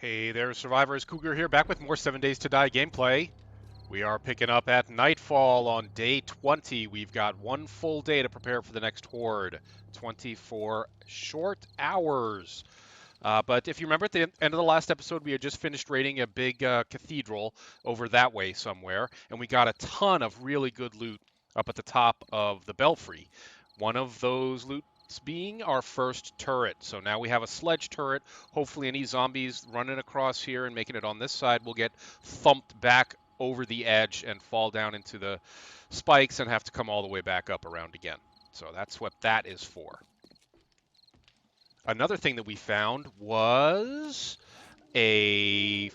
Hey there, Survivors. Cougar here, back with more 7 Days to Die gameplay. We are picking up at nightfall on day 20. We've got one full day to prepare for the next horde. 24 short hours. But if you remember at the end of the last episode, we had just finished raiding a big cathedral over that way somewhere, and we got a ton of really good loot up at the top of the belfry. One of those loots being our first turret. So now we have a sledge turret. Hopefully any zombies running across here and making it on this side will get thumped back over the edge and fall down into the spikes and have to come all the way back up around again. So that's what that is for. Another thing that we found was a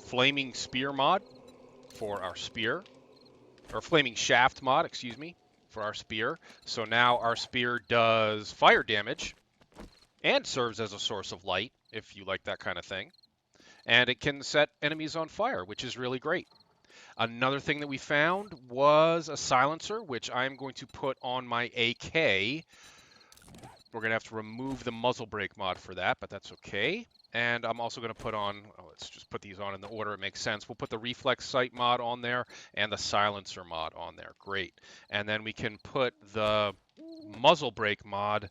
flaming spear mod for our spear, or flaming shaft mod, excuse me, for our spear. So now our spear does fire damage and serves as a source of light, if you like that kind of thing. And it can set enemies on fire, which is really great. Another thing that we found was a silencer, which I'm going to put on my AK. We're going to have to remove the muzzle brake mod for that, but that's okay. And I'm also going to put on, let's just put these on in the order it makes sense. We'll put the reflex sight mod on there and the silencer mod on there. Great. And then we can put the muzzle brake mod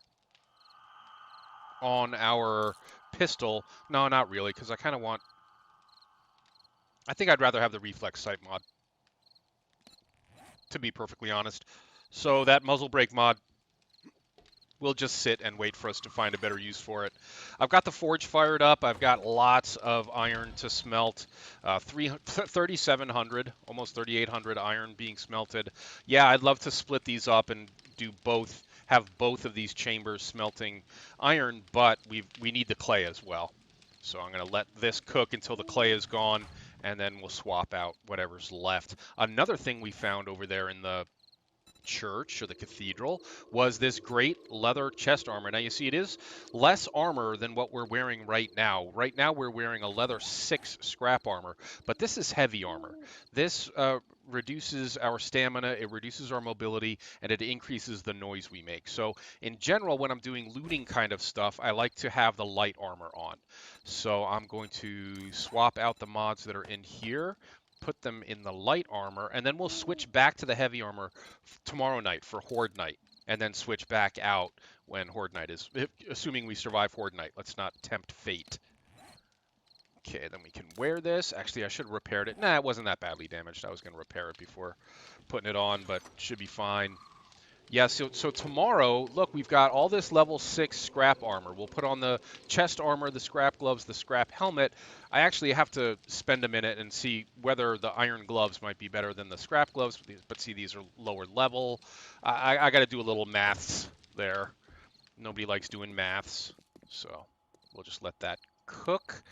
on our pistol. No, not really, because I kind of want, I think I'd rather have the reflex sight mod, to be perfectly honest. So that muzzle brake mod, we'll just sit and wait for us to find a better use for it. I've got the forge fired up. I've got lots of iron to smelt. 3,700, almost 3,800 iron being smelted. Yeah, I'd love to split these up and do both, have both of these chambers smelting iron, but we need the clay as well. So I'm going to let this cook until the clay is gone, and then we'll swap out whatever's left. Another thing we found over there in the church or the cathedral was this great leather chest armor. Now you see it is less armor than what we're wearing right now. Right now we're wearing a leather 6 scrap armor, but this is heavy armor. This reduces our stamina, it reduces our mobility, and it increases the noise we make. So in general, when I'm doing looting kind of stuff, I like to have the light armor on. So I'm going to swap out the mods that are in here, put them in the light armor, and then we'll switch back to the heavy armor tomorrow night for Horde Night, and then switch back out when Horde Night is, assuming we survive Horde Night. Let's not tempt fate. Okay, then we can wear this. Actually, I should have repaired it. Nah, it wasn't that badly damaged. I was going to repair it before putting it on, but should be fine. Yeah, so tomorrow, look, we've got all this level 6 scrap armor. We'll put on the chest armor, the scrap gloves, the scrap helmet. I actually have to spend a minute and see whether the iron gloves might be better than the scrap gloves, but see, these are lower level. I got to do a little maths there. Nobody likes doing maths, so we'll just let that cook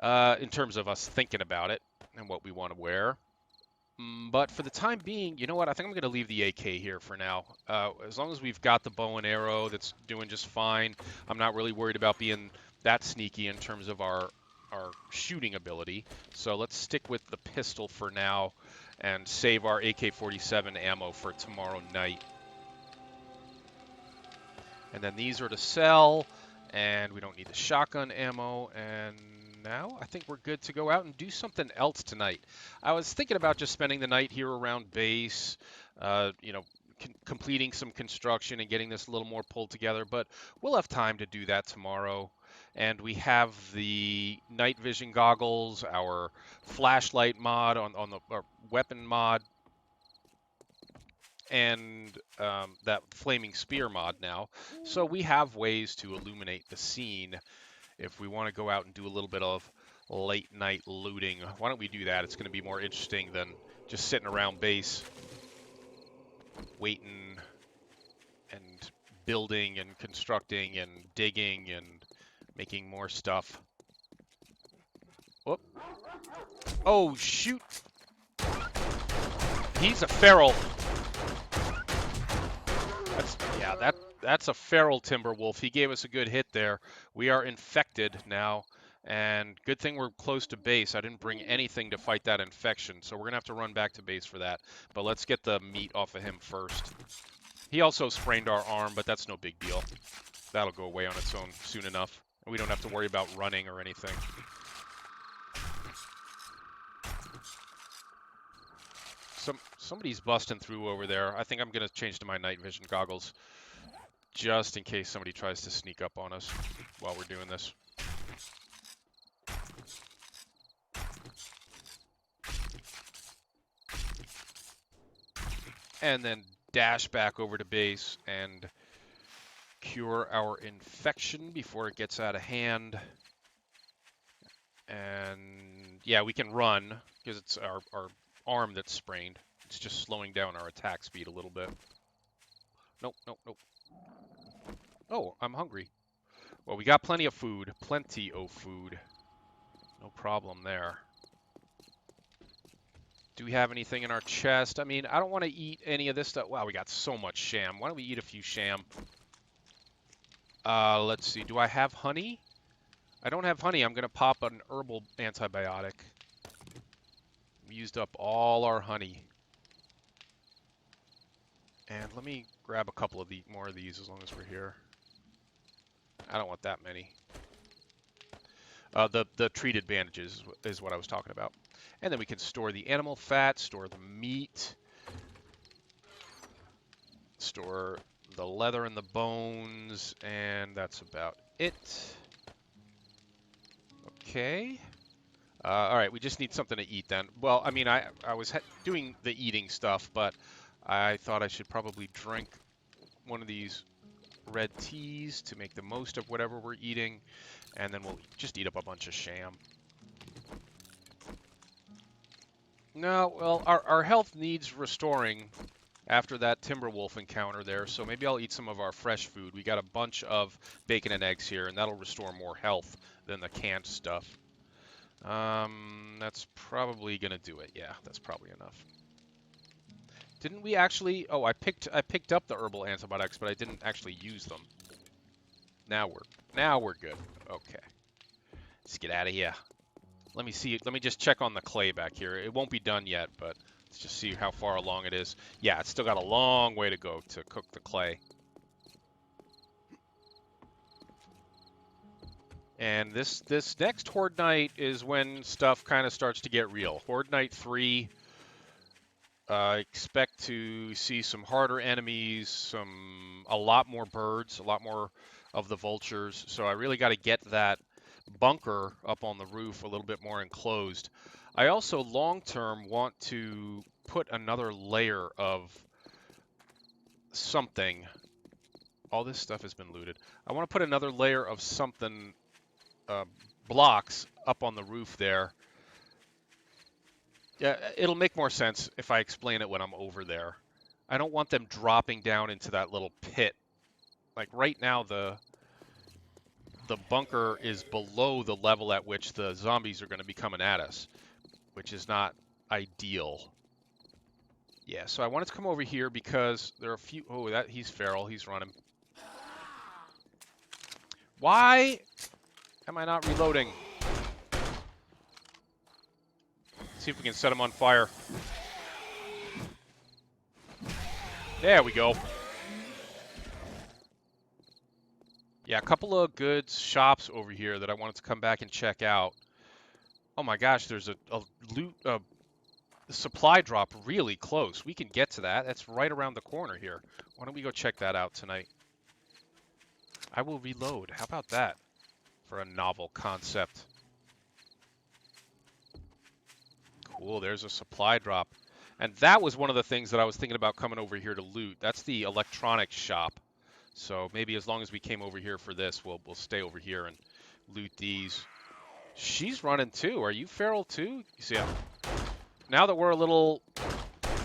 in terms of us thinking about it and what we want to wear. But for the time being, you know what? I think I'm going to leave the AK here for now. As long as we've got the bow and arrow that's doing just fine, I'm not really worried about being that sneaky in terms of our shooting ability. So let's stick with the pistol for now and save our AK-47 ammo for tomorrow night. And then these are to sell, and we don't need the shotgun ammo, and now I think we're good to go out and do something else tonight. I was thinking about just spending the night here around base, you know, completing some construction and getting this a little more pulled together, but we'll have time to do that tomorrow. And we have the night vision goggles, our flashlight mod on the our weapon mod, and that flaming spear mod now. So we have ways to illuminate the scene if we want to go out and do a little bit of late night looting. Why don't we do that? It's going to be more interesting than just sitting around base waiting and building and constructing and digging and making more stuff. Whoop. Oh, shoot. He's a feral. That's a feral Timberwolf. He gave us a good hit there. We are infected now, and good thing we're close to base. I didn't bring anything to fight that infection, so we're going to have to run back to base for that. But let's get the meat off of him first. He also sprained our arm, but that's no big deal. That'll go away on its own soon enough. We don't have to worry about running or anything. Somebody's busting through over there. I think I'm going to change to my night vision goggles just in case somebody tries to sneak up on us while we're doing this. And then dash back over to base and cure our infection before it gets out of hand. And yeah, we can run because it's our arm that's sprained. It's just slowing down our attack speed a little bit. Nope, nope, nope. Oh, I'm hungry. Well, we got plenty of food. Plenty of food. No problem there. Do we have anything in our chest? I mean, I don't want to eat any of this stuff. Wow, we got so much sham. Why don't we eat a few sham? Let's see. Do I have honey? I don't have honey. I'm going to pop an herbal antibiotic. We used up all our honey. And let me grab a couple of more of these as long as we're here. I don't want that many. The treated bandages is what I was talking about. And then we can store the animal fat, store the meat, store the leather and the bones, and that's about it. Okay. All right, we just need something to eat then. Well, I mean, I was doing the eating stuff, but I thought I should probably drink one of these red teas to make the most of whatever we're eating, and then we'll just eat up a bunch of sham. No, well, our health needs restoring after that Timberwolf encounter there, so maybe I'll eat some of our fresh food. We got a bunch of bacon and eggs here, and that'll restore more health than the canned stuff. That's probably gonna do it. Yeah, that's probably enough. Didn't we actually? Oh, I picked up the herbal antibiotics, but I didn't actually use them. Now we're good. Okay, let's get out of here. Let me see. Let me just check on the clay back here. It won't be done yet, but let's just see how far along it is. Yeah, it's still got a long way to go to cook the clay. And this next Horde Night is when stuff kind of starts to get real. Horde Night 3. Expect to see some harder enemies, a lot more birds, a lot more of the vultures. So I really got to get that bunker up on the roof a little bit more enclosed. I also long-term want to put another layer of something. All this stuff has been looted. I want to put another layer of something, blocks up on the roof there. Yeah, it'll make more sense if I explain it when I'm over there. I don't want them dropping down into that little pit. Like right now, the bunker is below the level at which the zombies are going to be coming at us, which is not ideal. Yeah, so I wanted to come over here because there are a few... Oh, he's feral. He's running. Why am I not reloading? See if we can set him on fire. There we go. Yeah, a couple of good shops over here that I wanted to come back and check out. Oh my gosh, there's a supply drop really close. We can get to that. That's right around the corner here. Why don't we go check that out tonight? I will reload. How about that for a novel concept? Cool, there's a supply drop. And that was one of the things that I was thinking about coming over here to loot. That's the electronics shop. So maybe as long as we came over here for this, we'll stay over here and loot these. She's running too. Are you feral too? You see, now that we're a little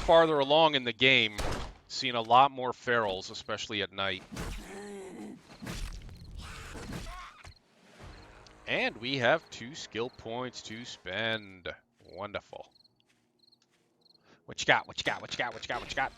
farther along in the game, seeing a lot more ferals, especially at night. And we have 2 skill points to spend. Wonderful. What you got? What you got? What you got? What you got? What you got?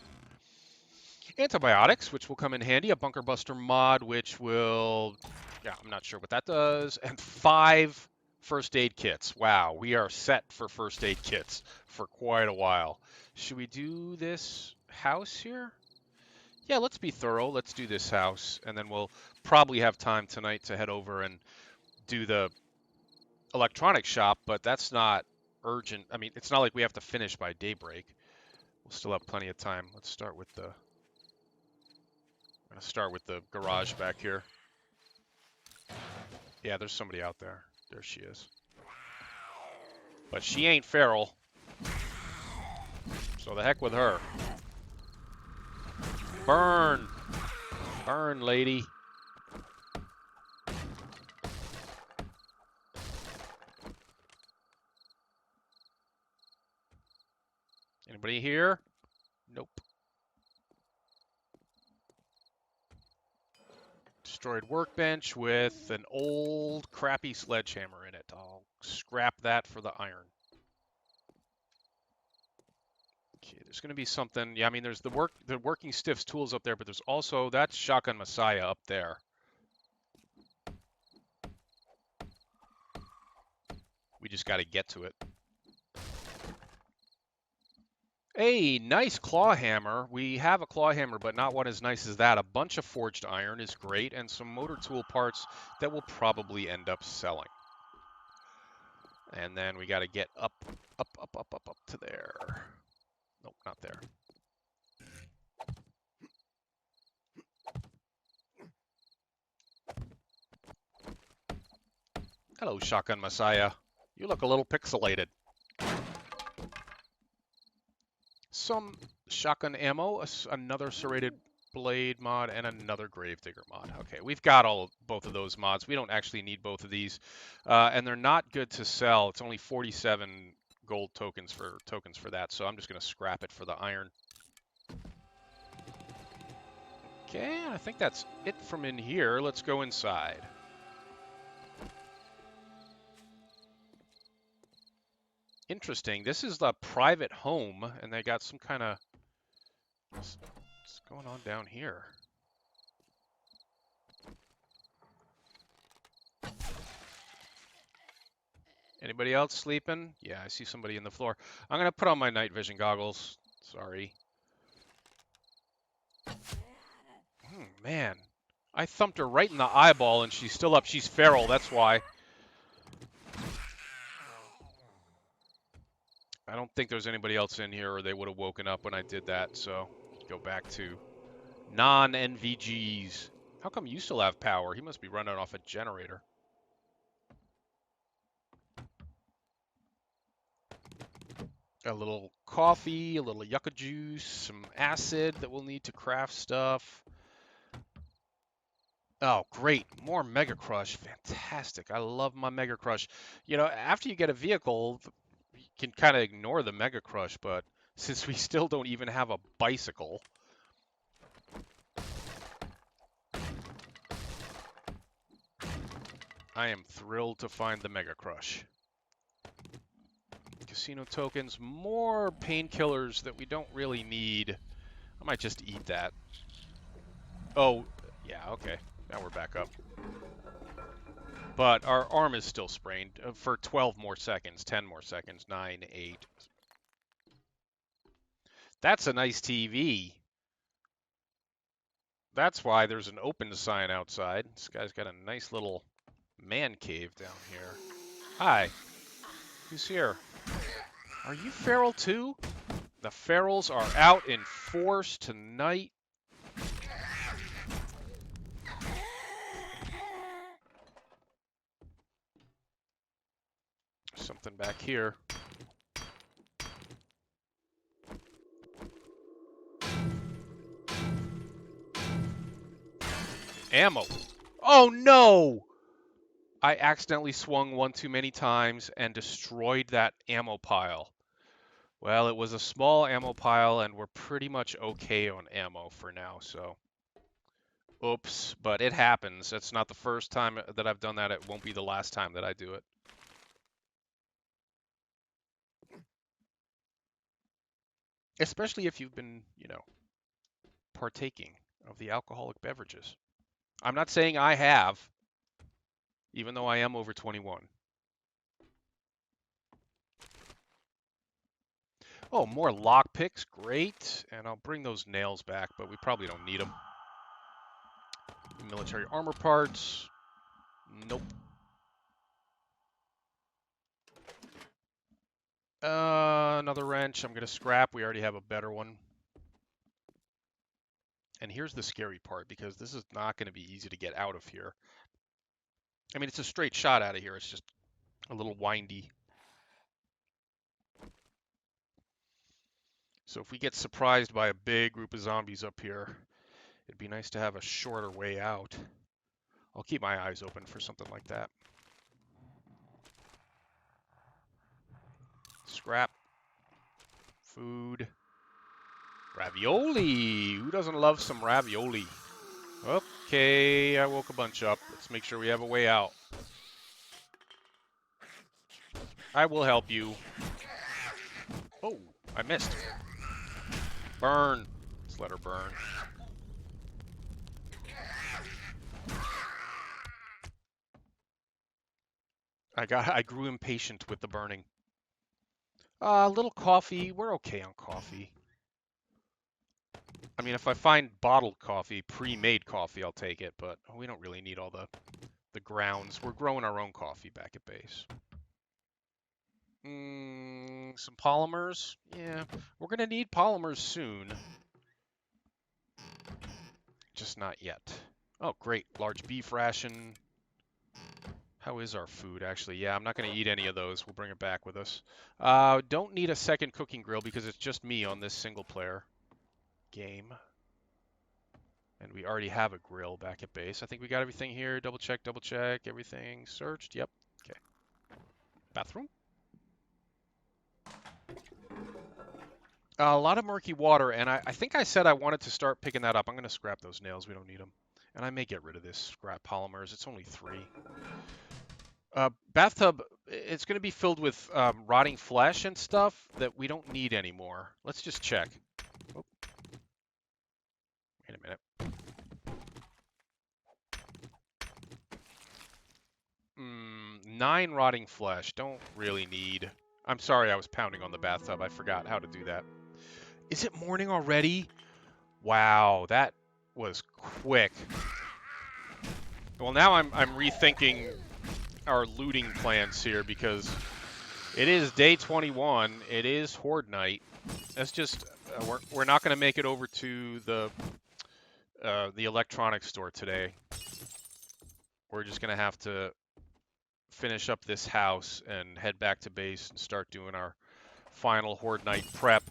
Antibiotics, which will come in handy. A bunker buster mod, which will... Yeah, I'm not sure what that does. And 5 first aid kits. Wow, we are set for first aid kits for quite a while. Should we do this house here? Yeah, let's be thorough. Let's do this house. And then we'll probably have time tonight to head over and do the electronics shop, but that's not urgent. I mean, it's not like we have to finish by daybreak. We'll still have plenty of time. Let's start with the... I'm going to start with the garage back here. Yeah, there's somebody out there. There she is. But she ain't feral. So the heck with her. Burn! Burn, lady. Anybody here? Nope. Destroyed workbench with an old crappy sledgehammer in it. I'll scrap that for the iron. Okay, there's going to be something. Yeah, I mean, there's the working stiffs tools up there, but there's also that's Shotgun Messiah up there. We just got to get to it. Hey, nice claw hammer. We have a claw hammer, but not one as nice as that. A bunch of forged iron is great, and some motor tool parts that we'll probably end up selling. And then we got to get up to there. Nope, not there. Hello, Shotgun Messiah. You look a little pixelated. Some shotgun ammo, another serrated blade mod, and another gravedigger mod. Okay, we've got both of those mods. We don't actually need both of these, and they're not good to sell. It's only 47 gold tokens for that, so I'm just going to scrap it for the iron. Okay, I think that's it from in here. Let's go inside. Interesting. This is the private home, and they got some kind of... What's going on down here? Anybody else sleeping? Yeah, I see somebody in the floor. I'm going to put on my night vision goggles. Sorry. Man. I thumped her right in the eyeball, and she's still up. She's feral, that's why. I don't think there's anybody else in here, or they would have woken up when I did that, so go back to non-NVGs. How come you still have power? He must be running off a generator. A little coffee, a little yucca juice, some acid that we'll need to craft stuff. Oh, great. More Mega Crush. Fantastic. I love my Mega Crush. You know, after you get a vehicle, you can kind of ignore the Mega Crush, but since we still don't even have a bicycle, I am thrilled to find the Mega Crush. Casino tokens, more painkillers that we don't really need. I might just eat that. Oh, yeah, okay. Now we're back up. But our arm is still sprained for 12 more seconds, 10 more seconds, 9, 8. That's a nice TV. That's why there's an open sign outside. This guy's got a nice little man cave down here. Hi. Who's here? Are you feral too? The ferals are out in force tonight. Something back here. Ammo. Oh no! I accidentally swung one too many times and destroyed that ammo pile. Well, it was a small ammo pile, and we're pretty much okay on ammo for now, so... Oops, but it happens. It's not the first time that I've done that. It won't be the last time that I do it. Especially if you've been, you know, partaking of the alcoholic beverages. I'm not saying I have, even though I am over 21. Oh, more lockpicks, great. And I'll bring those nails back, but we probably don't need them. Military armor parts, nope. Another wrench. I'm going to scrap. We already have a better one. And here's the scary part, because this is not going to be easy to get out of here. I mean, it's a straight shot out of here. It's just a little windy. So if we get surprised by a big group of zombies up here, it'd be nice to have a shorter way out. I'll keep my eyes open for something like that. Scrap. Food. Ravioli! Who doesn't love some ravioli? Okay, I woke a bunch up. Let's make sure we have a way out. I will help you. Oh, I missed. Burn. Let's let her burn. I grew impatient with the burning. A little coffee. We're okay on coffee. I mean, if I find bottled coffee, pre-made coffee, I'll take it, but we don't really need all the grounds. We're growing our own coffee back at base. Some polymers. Yeah, we're going to need polymers soon. Just not yet. Oh, great. Large beef ration. How is our food, actually? Yeah, I'm not going to eat any of those. We'll bring it back with us. Don't need a second cooking grill because it's just me on this single-player game. And we already have a grill back at base. I think we got everything here. Double check, everything searched. Yep. Okay. Bathroom. A lot of murky water, and I think I said I wanted to start picking that up. I'm going to scrap those nails. We don't need them. And I may get rid of this scrap polymers. It's only 3. Bathtub, it's going to be filled with rotting flesh and stuff that we don't need anymore. Let's just check. Oh. Wait a minute. 9 rotting flesh. Don't really need. I'm sorry I was pounding on the bathtub. I forgot how to do that. Is it morning already? Wow, that was quick. Well, now I'm rethinking our looting plans here because it is day 21. It is Horde Night. That's just we're not going to make it over to the electronics store today. We're just going to have to finish up this house and head back to base and start doing our final Horde Night prep.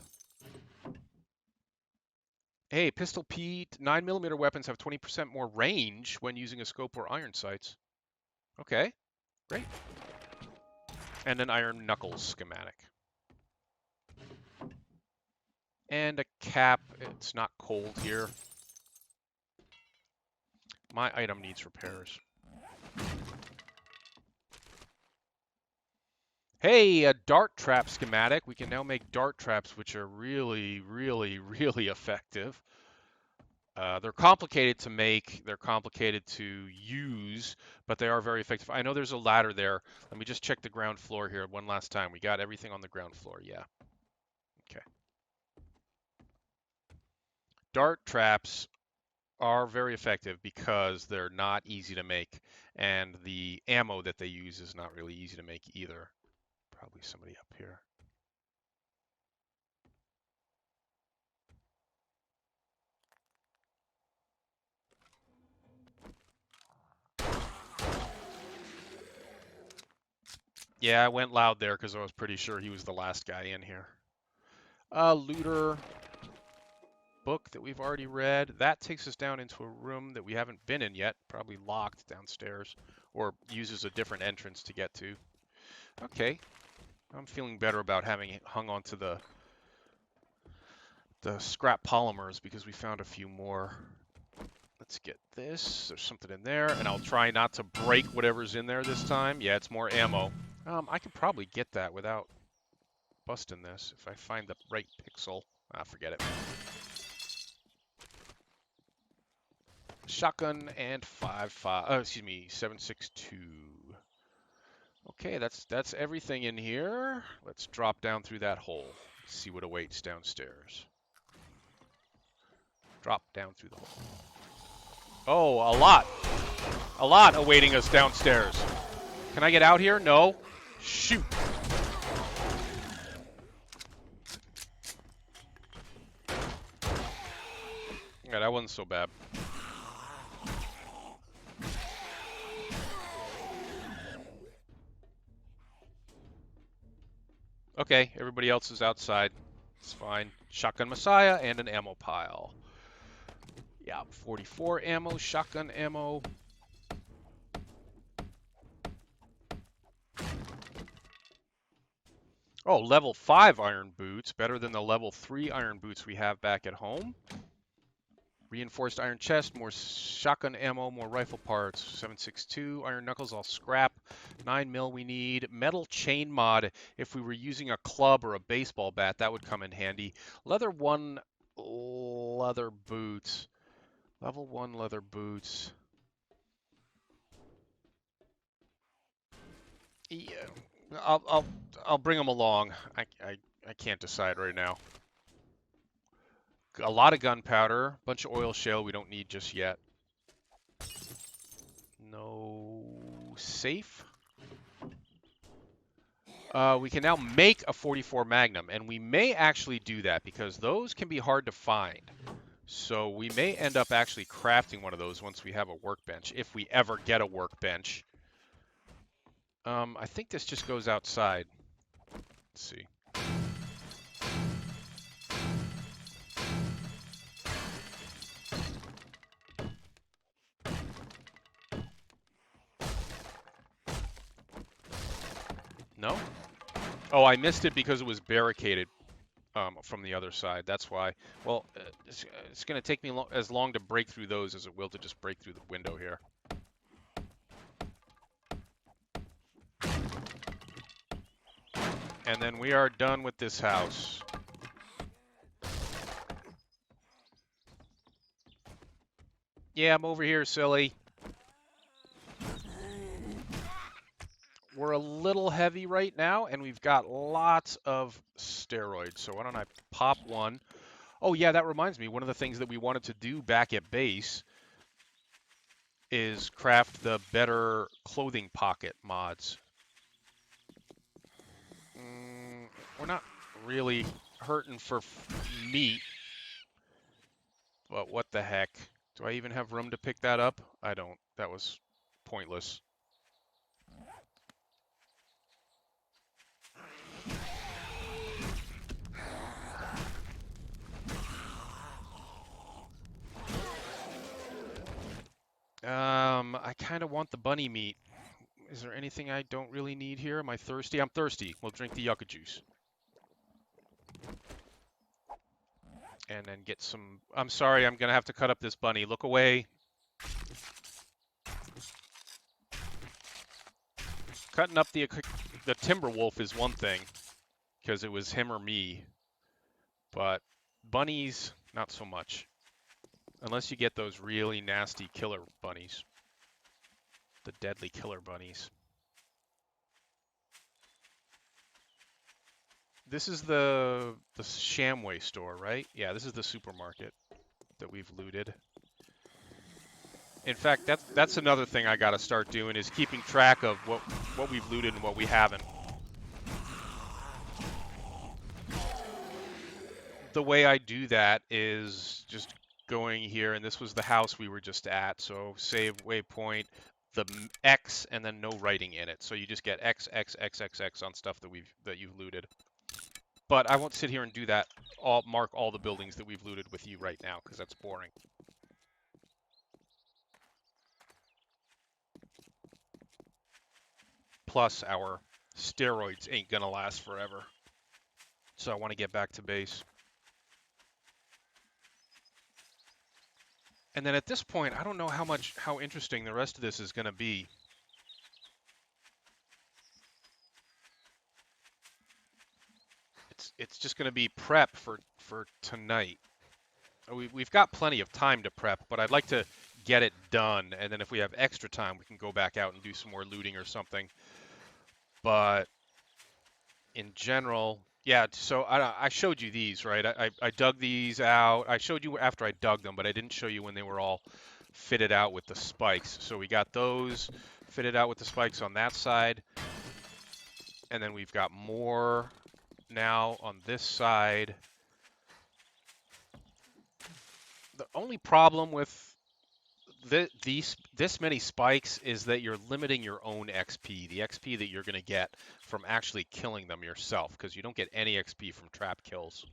Hey, Pistol Pete, 9mm weapons have 20% more range when using a scope or iron sights. Okay, great. And an iron knuckles schematic. And a cap. It's not cold here. My item needs repairs. Hey, a dart trap schematic. We can now make dart traps, which are really, really, really effective. They're complicated to make. They're complicated to use, but they are very effective. I know there's a ladder there. Let me just check the ground floor here one last time. We got everything on the ground floor. Yeah. Okay. Dart traps are very effective because they're not easy to make, and the ammo that they use is not really easy to make either. Probably somebody up here. Yeah, I went loud there because I was pretty sure he was the last guy in here. Looter book that we've already read. That takes us down into a room that we haven't been in yet, probably locked downstairs, or uses a different entrance to get to. Okay. I'm feeling better about having hung on to the scrap polymers because we found a few more. Let's get this. There's something in there, and I'll try not to break whatever's in there this time. Yeah, it's more ammo. I could probably get that without busting this if I find the right pixel. Forget it. Shotgun and 7.62. Okay, that's everything in here. Let's drop down through that hole. See what awaits downstairs. Drop down through the hole. Oh, a lot. A lot awaiting us downstairs. Can I get out here? No. Shoot. Yeah, that wasn't so bad. Okay, everybody else is outside. It's fine. Shotgun Messiah and an ammo pile. Yeah, 44 ammo, shotgun ammo. Oh, level 5 iron boots, better than the level 3 iron boots we have back at home. Reinforced iron chest, more shotgun ammo, more rifle parts. 7.62 iron knuckles, I'll scrap. 9 mil we need. Metal chain mod, if we were using a club or a baseball bat, that would come in handy. Leather 1 leather boots. Level 1 leather boots. Yeah, I'll bring them along. I can't decide right now. A lot of gunpowder, bunch of oil shale we don't need just yet. No safe. We can now make a 44 Magnum, and we may actually do that because those can be hard to find. So we may end up actually crafting one of those once we have a workbench, if we ever get a workbench. I think this just goes outside. Let's see. No? Oh, I missed it because it was barricaded from the other side. That's why. Well, it's going to take me as long to break through those as it will to just break through the window here. And then we are done with this house. Yeah, I'm over here, silly. We're a little heavy right now, and we've got lots of steroids. So why don't I pop one? Oh, yeah, that reminds me. One of the things that we wanted to do back at base is craft the better clothing pocket mods. We're not really hurting for meat, but what the heck? Do I even have room to pick that up? I don't. That was pointless. I kind of want the bunny meat. Is there anything I don't really need here? Am I thirsty? I'm thirsty. We'll drink the yucca juice. And then get some... I'm sorry, I'm going to have to cut up this bunny. Look away. Cutting up the Timberwolf is one thing, because it was him or me. But bunnies, not so much. Unless you get those really nasty killer bunnies. The deadly killer bunnies. This is the Shamway store, right? Yeah, this is the supermarket that we've looted. In fact, that's another thing I got to start doing is keeping track of what we've looted and what we haven't. The way I do that is just going here, and this was the house we were just at. So save waypoint, the X, and then no writing in it. So you just get X, X, X, X, X on stuff that you've looted. But I won't sit here and do that. Mark all the buildings that we've looted with you right now, because that's boring. Plus, our steroids ain't gonna last forever. So I want to get back to base. And then at this point, I don't know how interesting the rest of this is gonna be. It's just gonna be prep for tonight. We've got plenty of time to prep, but I'd like to get it done, and then if we have extra time, we can go back out and do some more looting or something. But in general, yeah, so I showed you these, right? I dug these out. I showed you after I dug them, but I didn't show you when they were all fitted out with the spikes. So we got those fitted out with the spikes on that side. And then we've got more now on this side. only problem with this many spikes is that you're limiting your own XP, the XP that you're going to get from actually killing them yourself, because you don't get any XP from trap kills.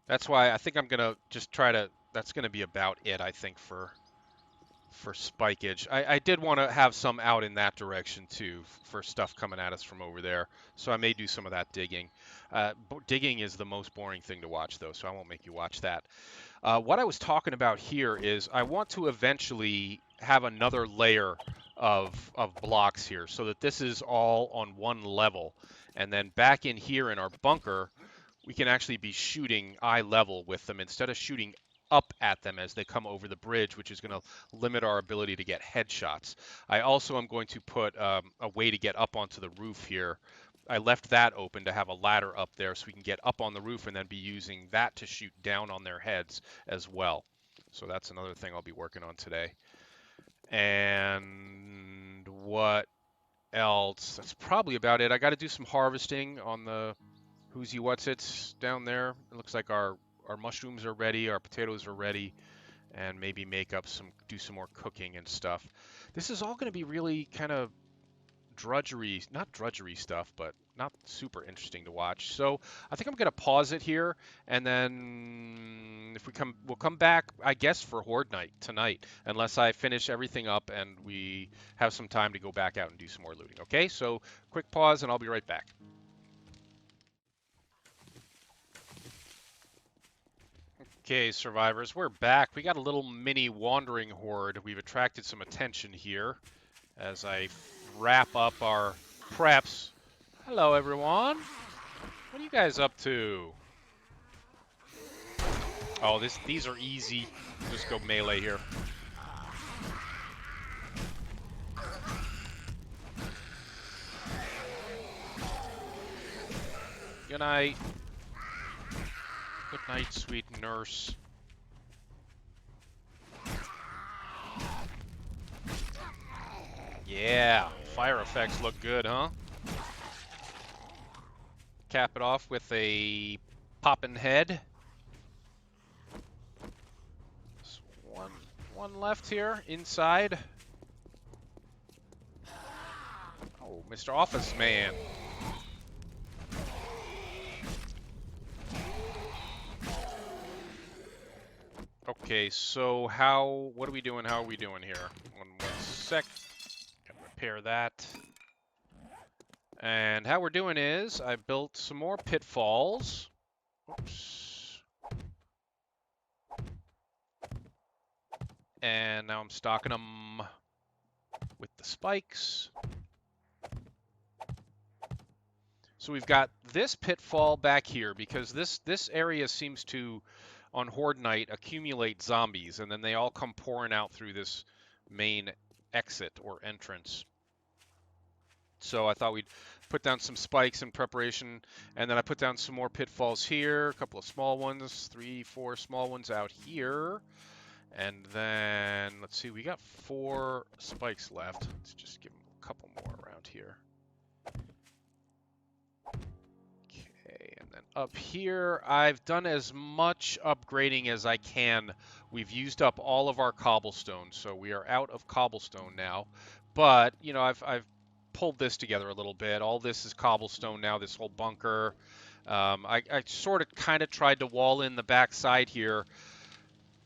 That's why I think I'm going to just try to, that's going to be about it, I think, for spikeage. I did want to have some out in that direction too for stuff coming at us from over there. So I may do some of that digging. Digging is the most boring thing to watch though, so I won't make you watch that. What I was talking about here is I want to eventually have another layer of blocks here so that this is all on one level. And then back in here in our bunker, we can actually be shooting eye level with them instead of shooting up at them as they come over the bridge, which is going to limit our ability to get headshots. I also am going to put a way to get up onto the roof here. I left that open to have a ladder up there so we can get up on the roof and then be using that to shoot down on their heads as well. So that's another thing I'll be working on today. And what else? That's probably about it. I got to do some harvesting on the who's what's it's down there. It looks like our mushrooms are ready, our potatoes are ready, and maybe do some more cooking and stuff. This is all going to be really kind of not drudgery stuff, but not super interesting to watch. So I think I'm going to pause it here, and then we'll come back, I guess, for Horde Night tonight, unless I finish everything up and we have some time to go back out and do some more looting. Okay, so quick pause, and I'll be right back. Okay, survivors, we're back. We got a little mini wandering horde. We've attracted some attention here as I wrap up our preps. Hello, everyone. What are you guys up to? Oh, these are easy. Just go melee here. Good night. Good night, sweet nurse. Yeah, fire effects look good, huh? Cap it off with a poppin' head. There's one left here, inside. Oh, Mr. Office Man. Okay, so what are we doing? How are we doing here? One sec. Gotta repair that. And how we're doing is I built some more pitfalls. Oops. And now I'm stocking them with the spikes. So we've got this pitfall back here because this area seems to, on Horde Night, accumulate zombies, and then they all come pouring out through this main exit or entrance. So I thought we'd put down some spikes in preparation, and then I put down some more pitfalls here, a couple of small ones, 3, 4 small ones out here. And then, let's see, we got 4 spikes left. Let's just give them a couple more around here. Okay, and then up here, I've done as much upgrading as I can. We've used up all of our cobblestone, so we are out of cobblestone now. But, you know, I've pulled this together a little bit. All this is cobblestone now, this whole bunker. I sort of kind of tried to wall in the back side here.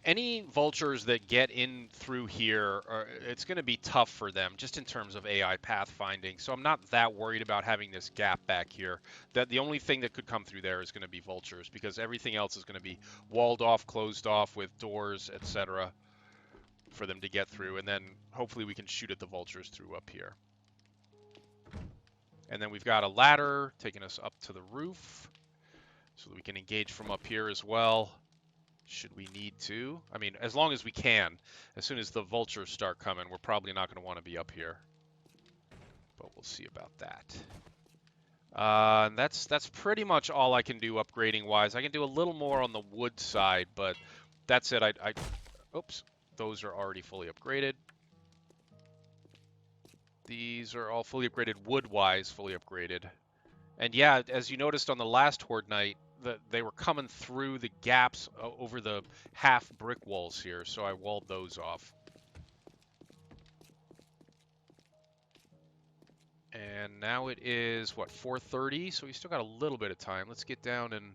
Any vultures that get in through here, it's going to be tough for them just in terms of AI pathfinding. So I'm not that worried about having this gap back here. That the only thing that could come through there is going to be vultures because everything else is going to be walled off, closed off with doors, etc. for them to get through. And then hopefully we can shoot at the vultures through up here. And then we've got a ladder taking us up to the roof so that we can engage from up here as well. Should we need to? I mean, as long as we can. As soon as the vultures start coming, we're probably not going to want to be up here. But we'll see about that. And that's pretty much all I can do upgrading-wise. I can do a little more on the wood side, but that's it. Oops. Those are already fully upgraded. These are all fully upgraded, wood-wise fully upgraded. And yeah, as you noticed on the last Horde Night, they were coming through the gaps over the half brick walls here, so I walled those off. And now it is, what, 4:30? So we still got a little bit of time. Let's get down and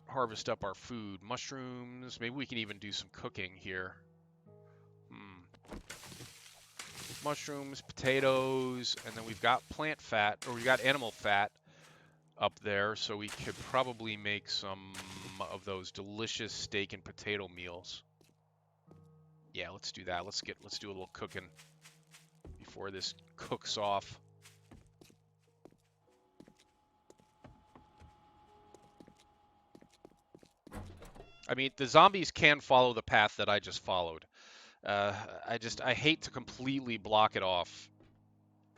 harvest up our food. Mushrooms. Maybe we can even do some cooking here. Mushrooms, potatoes, and then we've got plant fat, or we've got animal fat up there, so we could probably make some of those delicious steak and potato meals. Yeah, let's do that. Let's do a little cooking before this cooks off. I mean, the zombies can follow the path that I just followed. I hate to completely block it off,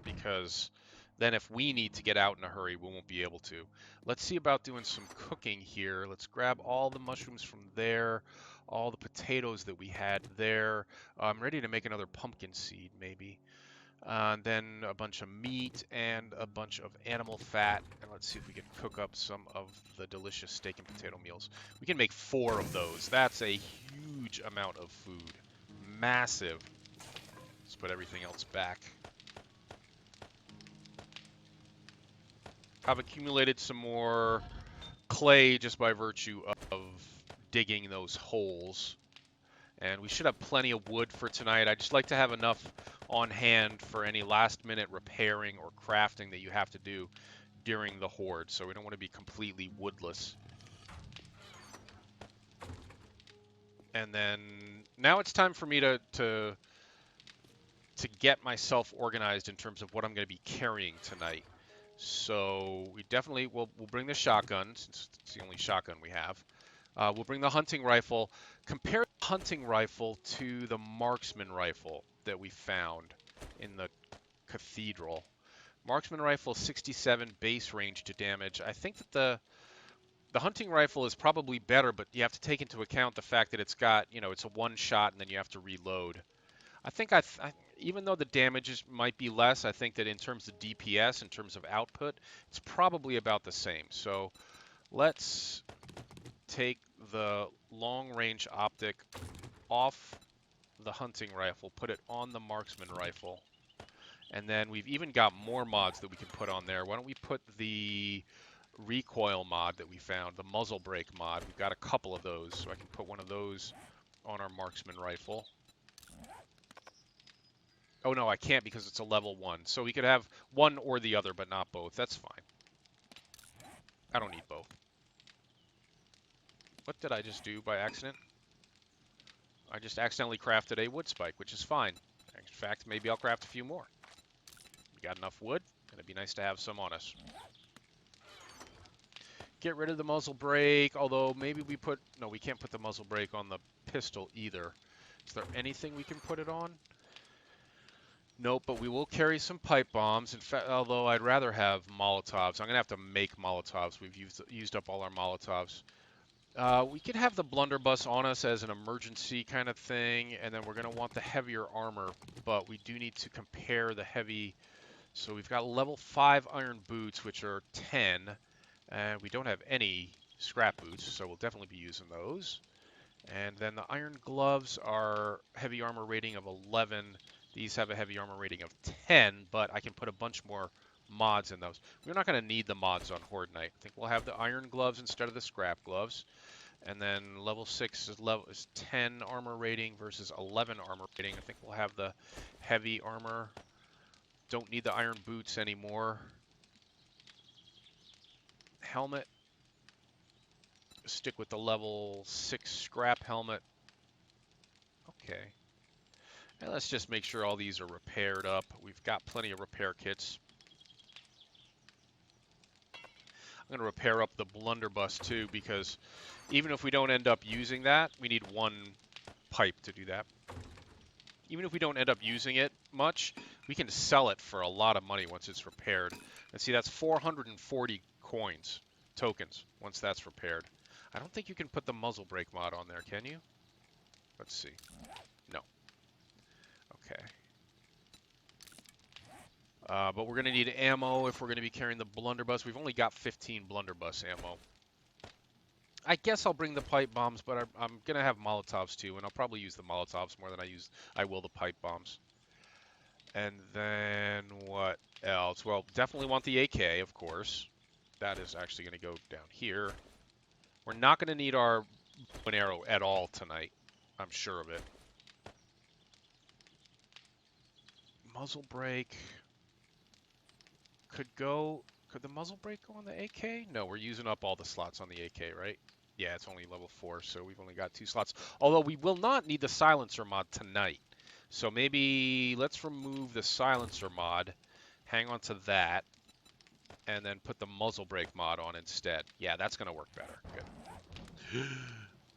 because then if we need to get out in a hurry, we won't be able to. Let's see about doing some cooking here. Let's grab all the mushrooms from there, all the potatoes that we had there. I'm ready to make another pumpkin seed, maybe. And then a bunch of meat and a bunch of animal fat. And let's see if we can cook up some of the delicious steak and potato meals. We can make 4 of those. That's a huge amount of food. Massive. Let's put everything else back. I've accumulated some more clay just by virtue of digging those holes. And we should have plenty of wood for tonight. I just like to have enough on hand for any last minute repairing or crafting that you have to do during the Horde, so we don't want to be completely woodless. And then now it's time for me to get myself organized in terms of what I'm going to be carrying tonight. So we definitely we'll bring the shotgun, since it's the only shotgun we have. We'll bring the hunting rifle. Compare the hunting rifle to the marksman rifle that we found in the cathedral. Marksman rifle 67 base range to damage. I think that the hunting rifle is probably better, but you have to take into account the fact that it's got, it's a one shot and then you have to reload. I think even though the damages might be less, I think that in terms of DPS, in terms of output, it's probably about the same. So let's take the long-range optic off the hunting rifle, put it on the marksman rifle, and then we've even got more mods that we can put on there. Why don't we put the recoil mod that we found, the muzzle brake mod. We've got a couple of those, so I can put one of those on our marksman rifle. Oh no, I can't because it's a level 1. So we could have one or the other, but not both. That's fine. I don't need both. What did I just do by accident? I just accidentally crafted a wood spike, which is fine. In fact, maybe I'll craft a few more. We got enough wood, and it'd be nice to have some on us. Get rid of the muzzle brake, although maybe we put... No, we can't put the muzzle brake on the pistol either. Is there anything we can put it on? Nope, but we will carry some pipe bombs. In fact, although I'd rather have Molotovs. I'm going to have to make Molotovs. We've used up all our Molotovs. We could have the blunderbuss on us as an emergency kind of thing, and then we're going to want the heavier armor, but we do need to compare the heavy. So we've got level 5 iron boots, which are 10, and we don't have any scrap boots, so we'll definitely be using those. And then the iron gloves are heavy armor rating of 11. These have a heavy armor rating of 10, but I can put a bunch more mods in those. We're not going to need the mods on Horde Night. I think we'll have the iron gloves instead of the scrap gloves. And then level 6 is 10 armor rating versus 11 armor rating. I think we'll have the heavy armor. Don't need the iron boots anymore. Helmet. Stick with the level 6 scrap helmet. Okay. And let's just make sure all these are repaired up. We've got plenty of repair kits. I'm going to repair up the blunderbuss too, because even if we don't end up using that, we need one pipe to do that. Even if we don't end up using it much, we can sell it for a lot of money once it's repaired. And see, that's 440 coins, tokens, once that's repaired. I don't think you can put the muzzle brake mod on there, can you? Let's see. No. Okay. But we're going to need ammo if we're going to be carrying the blunderbuss. We've only got 15 blunderbuss ammo. I guess I'll bring the pipe bombs, but I'm going to have Molotovs too, and I'll probably use the Molotovs more than I will the pipe bombs. And then what else? Well, definitely want the AK, of course. That is actually going to go down here. We're not going to need our bow and arrow at all tonight. I'm sure of it. Muzzle brake could go. Could the muzzle brake go on the AK? No, we're using up all the slots on the AK, right? Yeah, it's only level 4, so we've only got 2 slots. Although we will not need the silencer mod tonight. So maybe let's remove the silencer mod, hang on to that, and then put the muzzle brake mod on instead. Yeah, that's going to work better. Good.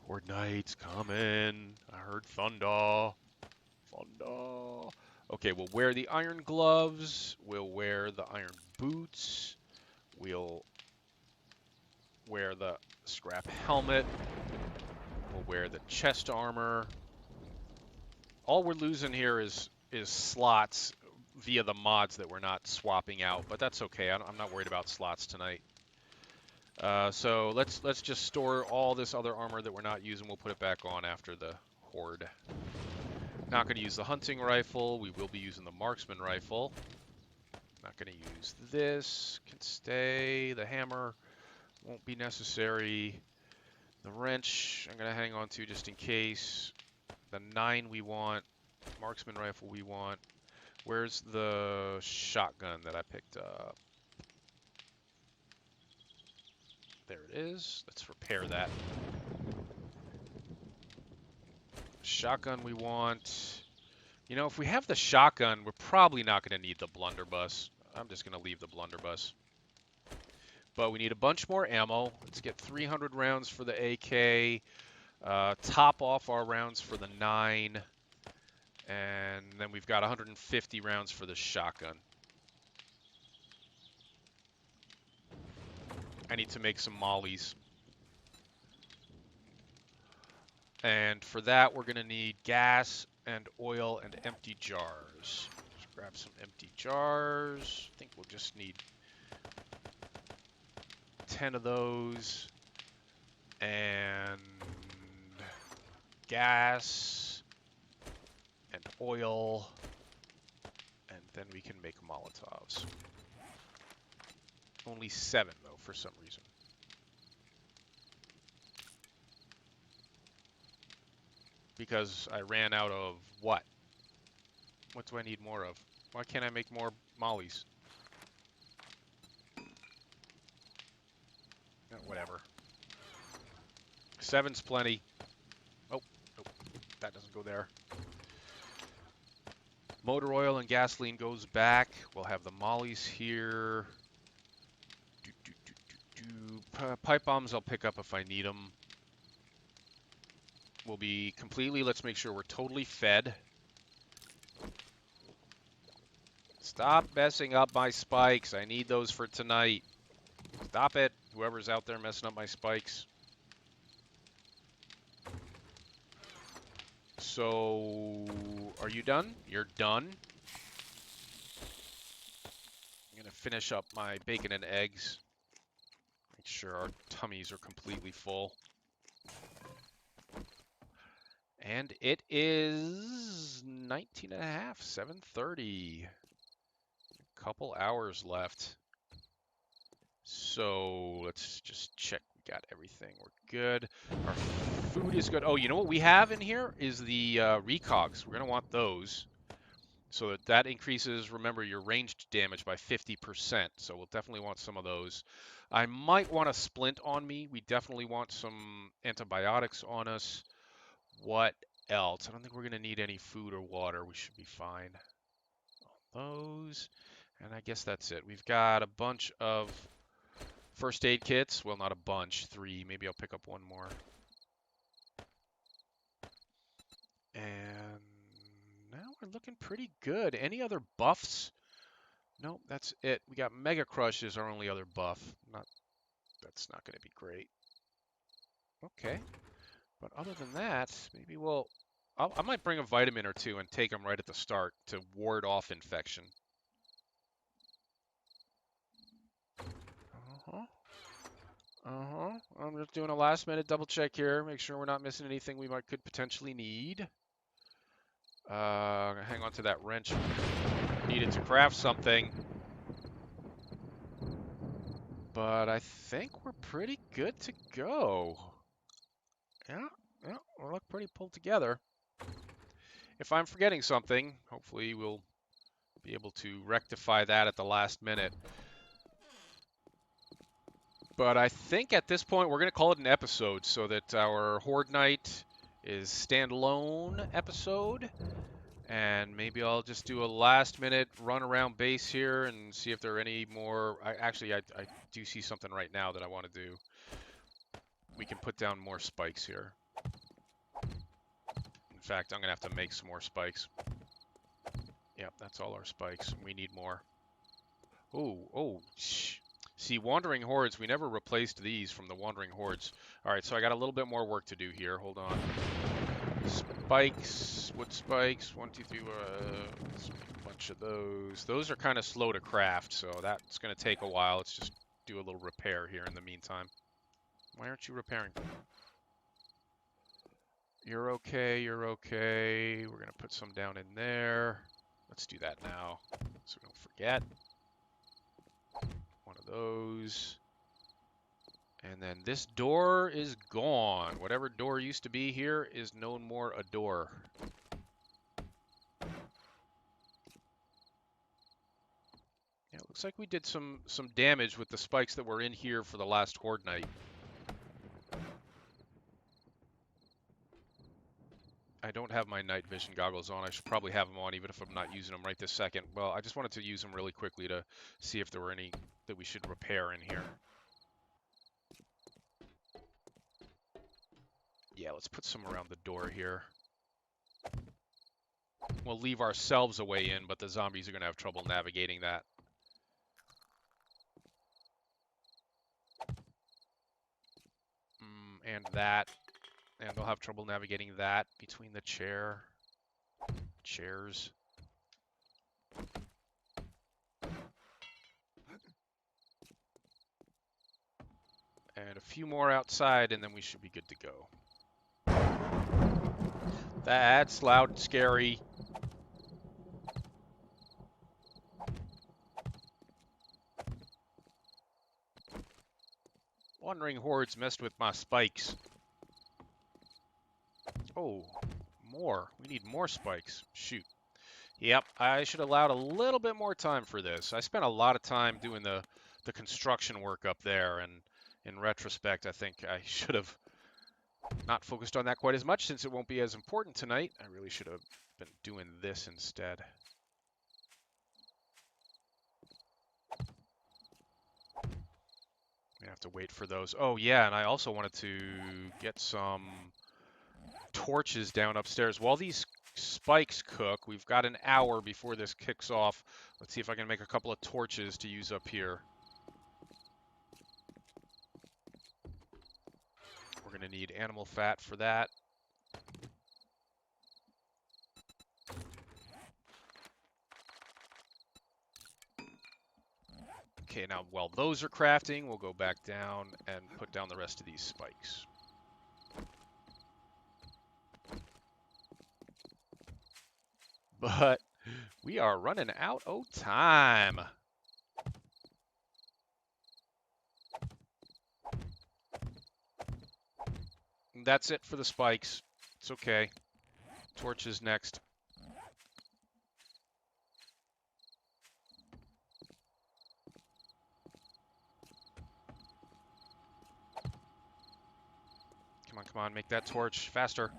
Horde Night's coming. I heard thunder. Thunder. Okay, we'll wear the iron gloves. We'll wear the iron boots. We'll wear the scrap helmet. We'll wear the chest armor. All we're losing here is slots via the mods that we're not swapping out, but that's okay. I'm not worried about slots tonight. So let's just store all this other armor that we're not using. We'll put it back on after the horde. Not going to use the hunting rifle. We will be using the marksman rifle. Not going to use this. Can stay. The hammer won't be necessary. The wrench I'm going to hang on to just in case. The 9 we want. Marksman rifle we want. Where's the shotgun that I picked up? There it is. Let's repair that. Shotgun we want. You know, if we have the shotgun, we're probably not going to need the blunderbuss. I'm just going to leave the blunderbuss. But we need a bunch more ammo. Let's get 300 rounds for the AK. Top off our rounds for the 9. And then we've got 150 rounds for the shotgun. I need to make some mollies. And for that, we're going to need gas and oil and empty jars. Let's grab some empty jars. I think we'll just need 10 of those. And gas and oil. And then we can make Molotovs. Only 7, though, for some reason. Because I ran out of what? What do I need more of? Why can't I make more mollies? Whatever. 7's plenty. Oh, nope. That doesn't go there. Motor oil and gasoline goes back. We'll have the mollies here. Pipe bombs I'll pick up if I need them. We'll be completely, let's make sure we're totally fed. Stop messing up my spikes. I need those for tonight. Stop it, whoever's out there messing up my spikes. So, are you done? You're done. I'm going to finish up my bacon and eggs. Make sure our tummies are completely full. And it is 19 and a half, 7:30. A couple hours left. So let's just check we got everything. We're good. Our food is good. Oh, you know what we have in here is the recogs. We're going to want those. So that increases, remember, your ranged damage by 50%. So we'll definitely want some of those. I might want a splint on me. We definitely want some antibiotics on us. What else? I don't think we're going to need any food or water. We should be fine. All those. And I guess that's it. We've got a bunch of first aid kits. Well, not a bunch. 3. Maybe I'll pick up one more. And now we're looking pretty good. Any other buffs? Nope, that's it. We got Mega Crush is our only other buff. That's not going to be great. Okay. But other than that, maybe I might bring a vitamin or 2 and take them right at the start to ward off infection. just doing a last-minute double check here. Make sure we're not missing anything we could potentially need. Hang on to that wrench. Needed to craft something. But I think we're pretty good to go. Yeah, we look pretty pulled together. If I'm forgetting something, hopefully we'll be able to rectify that at the last minute. But I think at this point we're going to call it an episode so that our Horde Night is standalone episode. And maybe I'll just do a last minute run around base here and see if there are any more. I do see something right now that I want to do. We can put down more spikes here. In fact, I'm going to have to make some more spikes. Yep, that's all our spikes. We need more. Oh, shh. See, Wandering Hordes, we never replaced these from the Wandering Hordes. All right, so I got a little bit more work to do here. Hold on. Spikes, wood spikes, 1, 2, 3, let's make a bunch of those. Those are kind of slow to craft, so that's going to take a while. Let's just do a little repair here in the meantime. Why aren't you repairing? You're okay, you're okay. We're going to put some down in there. Let's do that now so we don't forget. One of those. And then this door is gone. Whatever door used to be here is no more a door. Yeah, it looks like we did some damage with the spikes that were in here for the last Horde Night. I don't have my night vision goggles on. I should probably have them on even if I'm not using them right this second. Well, I just wanted to use them really quickly to see if there were any that we should repair in here. Yeah, let's put some around the door here. We'll leave ourselves a way in, but the zombies are going to have trouble navigating that. And that. And they'll have trouble navigating that between the chairs. And a few more outside, and then we should be good to go. That's loud and scary. Wandering Hordes messed with my spikes. Oh, more. We need more spikes. Shoot. Yep, I should have allowed a little bit more time for this. I spent a lot of time doing the construction work up there, and in retrospect, I think I should have not focused on that quite as much since it won't be as important tonight. I really should have been doing this instead. We have to wait for those. Oh, yeah, and I also wanted to get some torches down upstairs. While these spikes cook, we've got an hour before this kicks off. Let's see if I can make a couple of torches to use up here. We're going to need animal fat for that. Okay, now while those are crafting, we'll go back down and put down the rest of these spikes. But we are running out of time. And that's it for the spikes. It's okay. Torches next. Come on, make that torch faster.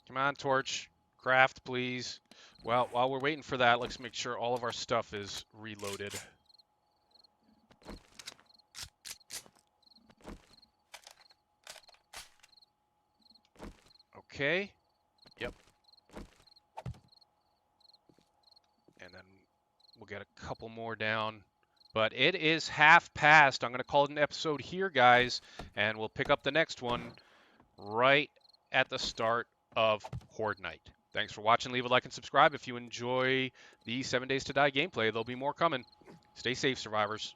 Come on, torch. Craft, please. Well, while we're waiting for that, let's make sure all of our stuff is reloaded. Okay. Yep. And then we'll get a couple more down. But it is half past. I'm going to call it an episode here, guys. And we'll pick up the next one right at the start of Horde Night. Thanks for watching. Leave a like and subscribe if you enjoy the 7 Days to Die gameplay. There'll be more coming. Stay safe, survivors.